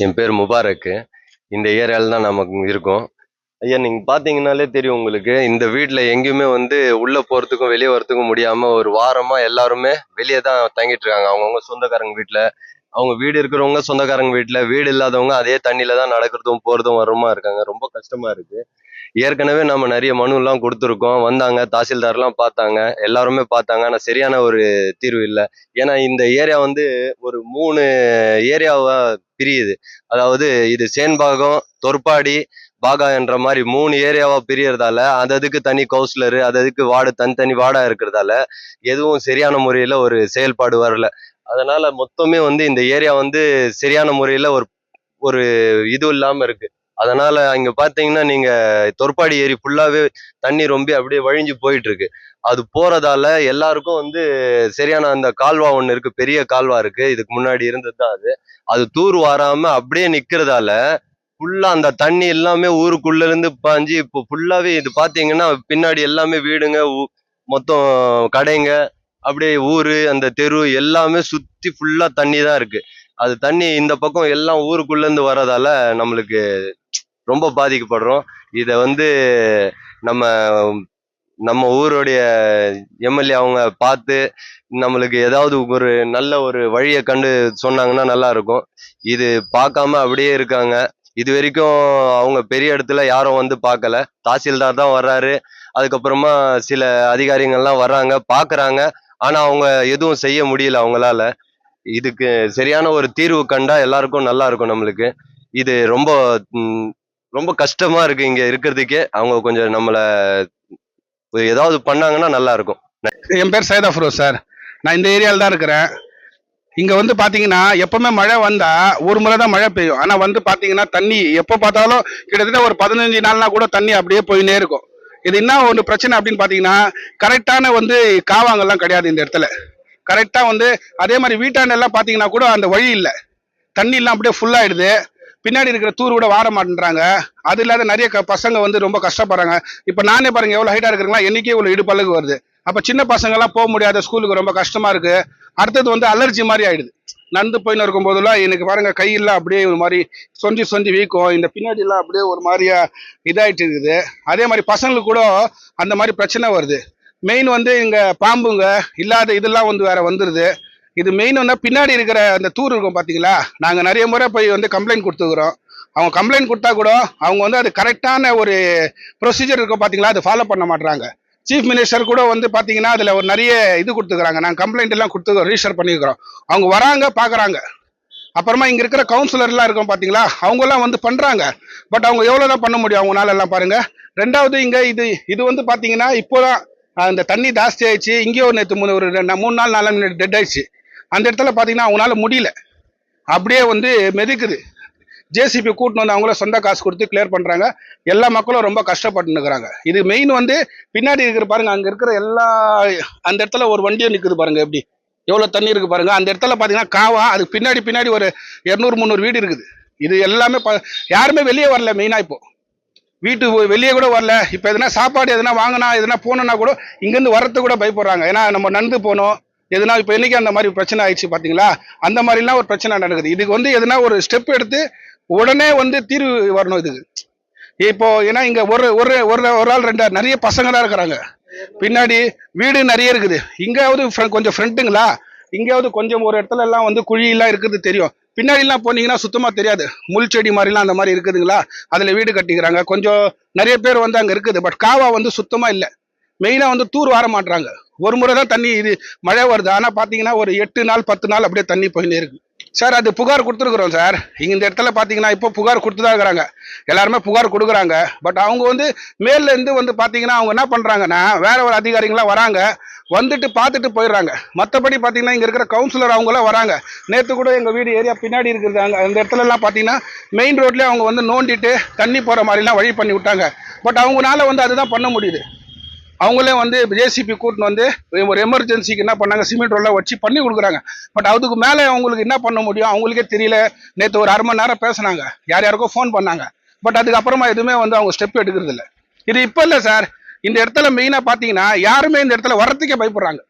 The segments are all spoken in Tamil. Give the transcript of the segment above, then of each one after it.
என் பேர் முபாரக்கு. இந்த ஏரியால தான் நமக்கு இருக்கோம். ஐயா நீங்க பார்த்தீங்கன்னாலே தெரியும் உங்களுக்கு. இந்த வீட்ல எங்கேயுமே வந்து உள்ள போறதுக்கும், வெளிய வரதுக்கும் முடியாம ஒரு வாரமா எல்லாருமே வெளிய தான் தங்கிட்டு இருக்காங்க. அவங்கவங்க சொந்தக்காரங்க வீட்ல. அவங்க வீடு இருக்கிறவங்க சொந்தக்காரங்க வீட்ல, வீடு இல்லாதவங்க அதே தண்ணீல தான் நடக்கிறதும், போறதும், வரதுமா இருக்காங்க. ரொம்ப கஷ்டமா இருக்கு. ஏற்கனவே நம்ம நெறைய மனுலாம் குடுத்துருக்கோம். வந்தாங்க, தாசில்தார்லாம் பார்த்தாங்க. எல்லாருமே பார்த்தாங்க. ஆனா சரியான ஒரு தீர்வு இல்ல. ஏன்னா இந்த ஏரியா வந்து ஒரு 3 ஏரியாவா பிரியுது. அதாவது இது சேன்பாகம், தொற்பாடி, பாகா என்ற மாரி 3 ஏரியாவா பிரியறதால, அதுக்கு தனி கவுன்சிலரு, அதுக்கு வார்டு தனித்தனி வார்டா இருக்கிறதால, எதுவும் சரியான முறையில ஒரு செயல்பாடு வரல. அதனால மொத்தமே வந்து இந்த ஏரியா வந்து சரியான முறையில ஒரு ஒரு இது இல்லாம இருக்கு. அதனால இங்க பார்த்தீங்கன்னா, நீங்க தொற்பாடி ஏரி ஃபுல்லாவே தண்ணி ரொம்பி அப்படியே வழிஞ்சு போயிட்டு இருக்கு. அது போறதால எல்லாருக்கும் வந்து சரியான அந்த கால்வா ஒண்ணு இருக்கு. பெரிய கால்வா இருக்கு. இதுக்கு முன்னாடி இருந்தது தான் அது. அது தூர் வாராம அப்படியே நிக்கிறதால, ஃபுல்லா அந்த தண்ணி எல்லாமே ஊருக்குள்ள இருந்து பாஞ்சு இப்போ ஃபுல்லாவே இது பார்த்தீங்கன்னா, பின்னாடி எல்லாமே வீடுங்க, மொத்தம் கடைங்க, அப்படியே ஊரு, அந்த தெரு எல்லாமே சுத்தி ஃபுல்லா தண்ணி தான் இருக்கு. அது தண்ணி இந்த பக்கம் எல்லாம் ஊருக்குள்ள இருந்து வர்றதால நம்மளுக்கு ரொம்ப பாதிக்கப்படுறோம். இத வந்து நம்ம நம்ம ஊருடைய எம்எல்ஏ அவங்க பார்த்து நம்மளுக்கு ஏதாவது ஒரு நல்ல ஒரு வழிய கண்டு சொன்னாங்கன்னா நல்லா இருக்கும். இது பார்க்காம அப்படியே இருக்காங்க. இதுவரைக்கும் அவங்க பெரிய இடத்துல யாரும் வந்து பார்க்கல. தாசில்தார் தான் வர்றாரு. அதுக்கப்புறமா சில அதிகாரிகள்லாம் வர்றாங்க, பார்க்குறாங்க. ஆனா அவங்க எதுவும் செய்ய முடியல அவங்களால. இதுக்கு சரியான ஒரு தீர்வு கண்டா எல்லாருக்கும் நல்லா இருக்கும் நம்மளுக்கு. இது ரொம்ப ம், ரொம்ப கஷ்டமா இருக்கு இங்க இருக்கிறதுக்கே. அவங்க கொஞ்சம் நம்மள ஏதாவது பண்ணாங்கன்னா நல்லா இருக்கும். என் பேர் சையத் அஃப்ரோஸ் சார். நான் இந்த ஏரியாவில் தான் இருக்கிறேன். இங்கே வந்து பார்த்தீங்கன்னா எப்பவுமே மழை வந்தால் ஒரு முறை தான் மழை பெய்யும். ஆனால் வந்து பார்த்தீங்கன்னா தண்ணி எப்போ பார்த்தாலும் கிட்டத்தட்ட ஒரு 15 நாள்னா கூட தண்ணி அப்படியே போயினே இருக்கும். இது என்ன ஒன்று பிரச்சனை அப்படின்னு பார்த்தீங்கன்னா, கரெக்டான வந்து காவாங்கெல்லாம் கிடையாது இந்த இடத்துல. கரெக்டாக வந்து அதே மாதிரி வீட்டாண்டெல்லாம் பார்த்தீங்கன்னா கூட அந்த வழி இல்லை. தண்ணி எல்லாம் அப்படியே ஃபுல்லாகிடுது. பின்னாடி இருக்கிற தூர் கூட வார மாட்டேன்றாங்க. அது இல்லாத நிறைய பசங்க வந்து ரொம்ப கஷ்டப்படுறாங்க. இப்போ நானே பாருங்க எவ்வளோ ஹைட்டாக இருக்கிறீங்களா, என்னைக்கே இவ்வளோ இடுப்பளவுக்கு வருது. அப்போ சின்ன பசங்கள்லாம் போக முடியாத ஸ்கூலுக்கு ரொம்ப கஷ்டமா இருக்கு. அடுத்தது வந்து அலர்ஜி மாதிரி ஆயிடுது. நடந்து போயின்னு இருக்கும் போதெல்லாம் எனக்கு பாருங்க கையெல்லாம் அப்படியே ஒரு மாதிரி சொஞ்சி சொஞ்சி வீக்கும். இந்த பின்னாடி எல்லாம் அப்படியே ஒரு மாதிரியா இதாயிட்டு இருக்குது. அதே மாதிரி பசங்களுக்கு கூட அந்த மாதிரி பிரச்சனை வருது. மெயின் வந்து இங்க பாம்புங்க இல்லாத இதெல்லாம் வந்து வேற வந்துருது. இது மெயின் வந்து பின்னாடி இருக்கிற அந்த தூர் இருக்கும் பாத்தீங்களா, நாங்க நிறைய முறை போய் வந்து கம்ப்ளைண்ட் கொடுத்துக்கிறோம். அவங்க கம்ப்ளைண்ட் கொடுத்தா கூட அவங்க வந்து அது கரெக்டான ஒரு ப்ரொசீஜர் இருக்கும் பாத்தீங்களா, அது ஃபாலோ பண்ண மாட்டாங்க. சீஃப் மினிஸ்டர் கூட வந்து பாத்தீங்கன்னா அதுல ஒரு நிறைய இது கொடுத்துக்கிறாங்க. நாங்க கம்ப்ளைண்ட் எல்லாம் கொடுத்து ரிஜிஸ்டர் பண்ணிக்கிறோம். அவங்க வராங்க பாக்குறாங்க. அப்புறமா இங்க இருக்கிற கவுன்சிலர் எல்லாம் இருக்கும் பாத்தீங்களா, அவங்க எல்லாம் வந்து பண்றாங்க. பட் அவங்க எவ்வளவுதான் பண்ண முடியும் அவங்களால எல்லாம் பாருங்க. ரெண்டாவது இங்க இது இது வந்து பாத்தீங்கன்னா இப்போதான் அந்த தண்ணி ஜாஸ்தி ஆயிடுச்சு. இங்கேயோ நேற்று ஒரு 3 நாள் 4 நாள் டெட் ஆயிடுச்சு. அந்த இடத்துல பாத்தீங்கன்னா அவங்களால முடியல, அப்படியே வந்து மெதுக்குது. ஜேசிபி கூட்டின்னு வந்து அவங்கள சொந்த காசு கொடுத்து கிளியர் பண்றாங்க. எல்லா மக்களும் ரொம்ப கஷ்டப்பட்டு இருக்கிறாங்க. இது மெயின் வந்து பின்னாடி இருக்கிற பாருங்க, அங்க இருக்கிற எல்லா அந்த இடத்துல ஒரு வண்டியும் நிக்குது பாருங்க, எப்படி எவ்வளவு தண்ணி இருக்கு பாருங்க. அந்த இடத்துல பாத்தீங்கன்னா காவா, அதுக்கு பின்னாடி பின்னாடி ஒரு 200-300 வீடு இருக்குது. இது எல்லாமே யாருமே வெளியே வரல. மெயினா இப்போ வீட்டு வெளியே கூட வரல. இப்ப எதனா சாப்பாடு எதனா வாங்கினா எதனா போனோம்னா கூட இங்கிருந்து வர்றது கூட பயப்படுறாங்க. ஏன்னா நம்ம நடந்து போனோம் எதுனா. இப்ப என்னைக்கு அந்த மாதிரி பிரச்சனை ஆயிடுச்சு பாத்தீங்களா, அந்த மாதிரிலாம் ஒரு பிரச்சனை நடக்குது. இதுக்கு வந்து எதனா ஒரு ஸ்டெப் எடுத்து உடனே வந்து தீர்வு வரணும் இதுக்கு. இப்போ ஏன்னா இங்க ஒரு ஒரு ஒரு ஆள் ரெண்டு நிறைய பசங்க தான் இருக்கிறாங்க. பின்னாடி வீடு நிறைய இருக்குது. இங்காவது கொஞ்சம் ஃப்ரண்ட்டுங்களா, இங்கேயாவது கொஞ்சம் ஒரு இடத்துல எல்லாம் வந்து குழி எல்லாம் இருக்குது தெரியும். பின்னாடி எல்லாம் போனீங்கன்னா சுத்தமா தெரியாது. முள் செடி மாதிரிலாம் அந்த மாதிரி இருக்குதுங்களா, அதுல வீடு கட்டிக்கிறாங்க. கொஞ்சம் நிறைய பேர் வந்து அங்க இருக்குது. பட் காவா வந்து சுத்தமா இல்லை. மெயினா வந்து தூர் வார மாட்டாங்க. ஒரு முறை தான் தண்ணி இது மழை வருது. ஆனா பாத்தீங்கன்னா ஒரு 8 நாள் 10 நாள் அப்படியே தண்ணி போயினே இருக்கு சார். அது புகார் கொடுத்துருக்குறோம் சார். இங்க இந்த இடத்துல பாத்தீங்கன்னா இப்போ புகார் கொடுத்துதான் இருக்கிறாங்க. எல்லாருமே புகார் கொடுக்குறாங்க. பட் அவங்க வந்து மேல இருந்து வந்து பாத்தீங்கன்னா அவங்க என்ன பண்றாங்கன்னா, வேற ஒரு அதிகாரிகளா வராங்க, வந்துட்டு பார்த்துட்டு போயிடுறாங்க. மற்றபடி பாத்தீங்கன்னா இங்க இருக்கிற கவுன்சிலர் அவங்க எல்லாம் வராங்க. நேற்று கூட எங்க வீடு ஏரியா பின்னாடி இருக்கிறது அந்த இடத்துல எல்லாம் பாத்தீங்கன்னா மெயின் ரோட்லயே அவங்க வந்து நோண்டிட்டு தண்ணி போற மாதிரி எல்லாம் வழி பண்ணி விட்டாங்க. பட் அவங்களால வந்து அதுதான் பண்ண முடியுது. அவங்களே வந்து ஜேசிபி கூட்டின்னு வந்து ஒரு எமர்ஜென்சிக்கு என்ன பண்ணாங்க, சிமெண்ட் ரோல்லாம் வச்சு பண்ணி கொடுக்குறாங்க. பட் அதுக்கு மேலே அவங்களுக்கு என்ன பண்ண முடியும் அவங்களுக்கே தெரியல. நேற்று ஒரு 1/2 மணி நேரம் பேசினாங்க, யார் யாருக்கோ ஃபோன் பண்ணாங்க. பட் அதுக்கப்புறமா எதுவுமே வந்து அவங்க ஸ்டெப் எடுக்கிறது இல்லை. இது இப்போ இல்லை சார். இந்த இடத்துல மெயினாக பார்த்தீங்கன்னா யாருமே இந்த இடத்துல வர்றதுக்கே பயப்படுறாங்க.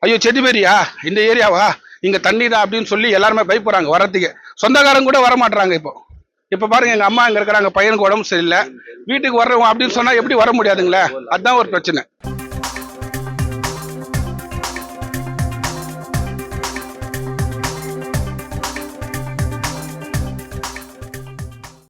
ஐயோ செடிபேரியா இந்த ஏரியாவா, இங்க தண்ணி தான் அப்படின்னு சொல்லி எல்லாருமே பயப்படுறாங்க வர்றதுக்கு. சொந்தக்காரங்க கூட வர மாட்டாங்க இப்போ பாருங்க, எங்க அம்மா இங்க இருக்கிறாங்க, பையனுக்கு உடம்பு சரியில்லை, வீட்டுக்கு வர்றவங்க அப்படின்னு சொன்னா எப்படி வர முடியாதுங்களே, அதுதான் ஒரு பிரச்சனை.